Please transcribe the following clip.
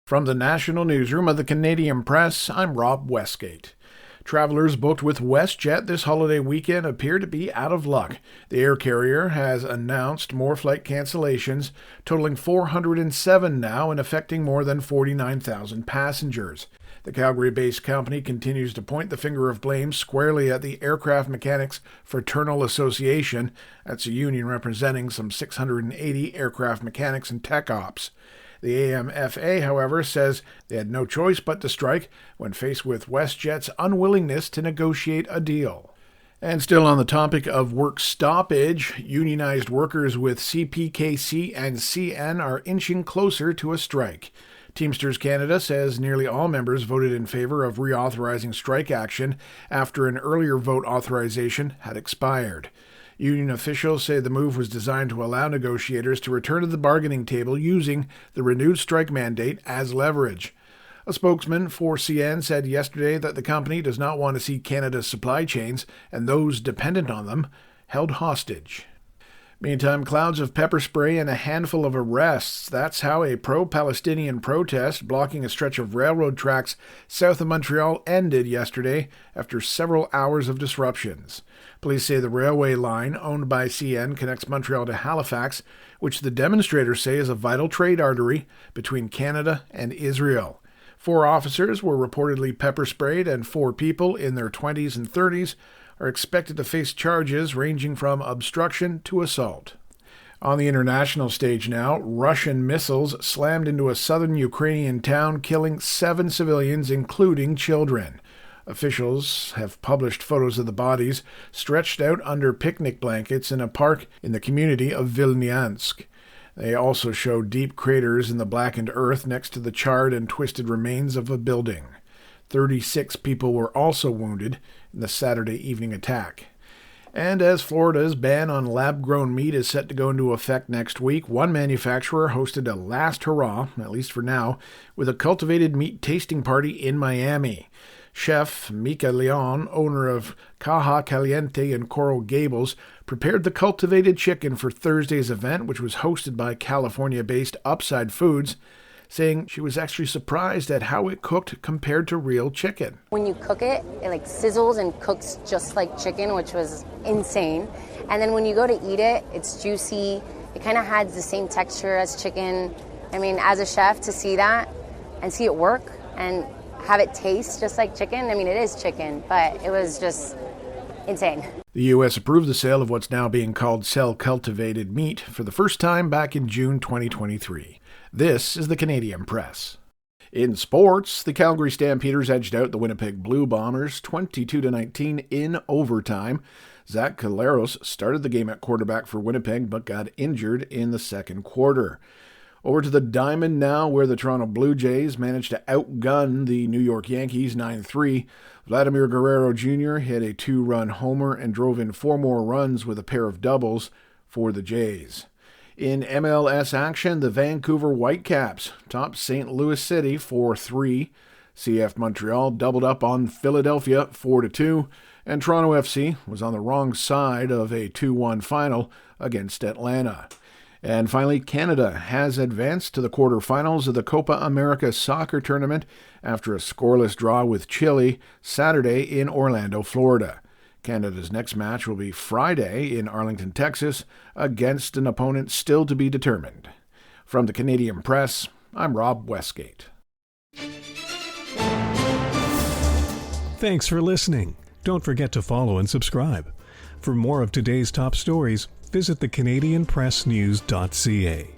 From the National Newsroom of the Canadian Press, I'm Rob Westgate. Travelers booked with WestJet this holiday weekend appear to be out of luck. The air carrier has announced more flight cancellations, totaling 407 now and affecting more than 49,000 passengers. The Calgary-based company continues to point the finger of blame squarely at the Aircraft Mechanics Fraternal Association. That's a union representing some 680 aircraft mechanics and tech ops. The AMFA, however, says they had no choice but to strike when faced with WestJet's unwillingness to negotiate a deal. And still on the topic of work stoppage, unionized workers with CPKC and CN are inching closer to a strike. Teamsters Canada says nearly all members voted in favor of reauthorizing strike action after an earlier vote authorization had expired. Union officials say the move was designed to allow negotiators to return to the bargaining table using the renewed strike mandate as leverage. A spokesman for CN said yesterday that the company does not want to see Canada's supply chains and those dependent on them held hostage. Meantime, clouds of pepper spray and a handful of arrests. That's how a pro-Palestinian protest blocking a stretch of railroad tracks south of Montreal ended yesterday after several hours of disruptions. Police say the railway line owned by CN connects Montreal to Halifax, which the demonstrators say is a vital trade artery between Canada and Israel. 4 officers were reportedly pepper sprayed, and 4 people in their 20s and 30s are expected to face charges ranging from obstruction to assault. On the international stage now, Russian missiles slammed into a southern Ukrainian town, killing 7 civilians, including children. Officials have published photos of the bodies stretched out under picnic blankets in a park in the community of Vilnyansk. They also show deep craters in the blackened earth next to the charred and twisted remains of a building. 36 people were also wounded in the Saturday evening attack. And as Florida's ban on lab-grown meat is set to go into effect next week, one manufacturer hosted a last hurrah, at least for now, with a cultivated meat tasting party in Miami. Chef Mika Leon, owner of Caja Caliente in Coral Gables, prepared the cultivated chicken for Thursday's event, which was hosted by California-based Upside Foods, saying she was actually surprised at how it cooked compared to real chicken. When you cook it, it like sizzles and cooks just like chicken, which was insane. And then when you go to eat it, it's juicy. It kind of has the same texture as chicken. I mean, as a chef, to see that and see it work and have it taste just like chicken, I mean, it is chicken, but it was just insane. The U.S. approved the sale of what's now being called cell-cultivated meat for the first time back in June 2023. This is the Canadian Press. In sports, the Calgary Stampeders edged out the Winnipeg Blue Bombers 22-19 in overtime. Zach Caleros started the game at quarterback for Winnipeg but got injured in the second quarter. Over to the Diamond now, where the Toronto Blue Jays managed to outgun the New York Yankees 9-3. Vladimir Guerrero Jr. hit a 2-run homer and drove in 4 more runs with a pair of doubles for the Jays. In MLS action, the Vancouver Whitecaps topped St. Louis City 4-3. CF Montreal doubled up on Philadelphia 4-2. And Toronto FC was on the wrong side of a 2-1 final against Atlanta. And finally, Canada has advanced to the quarterfinals of the Copa America soccer tournament after a scoreless draw with Chile Saturday in Orlando, Florida. Canada's next match will be Friday in Arlington, Texas, against an opponent still to be determined. From the Canadian Press, I'm Rob Westgate. Thanks for listening. Don't forget to follow and subscribe. For more of today's top stories, visit thecanadianpressnews.ca.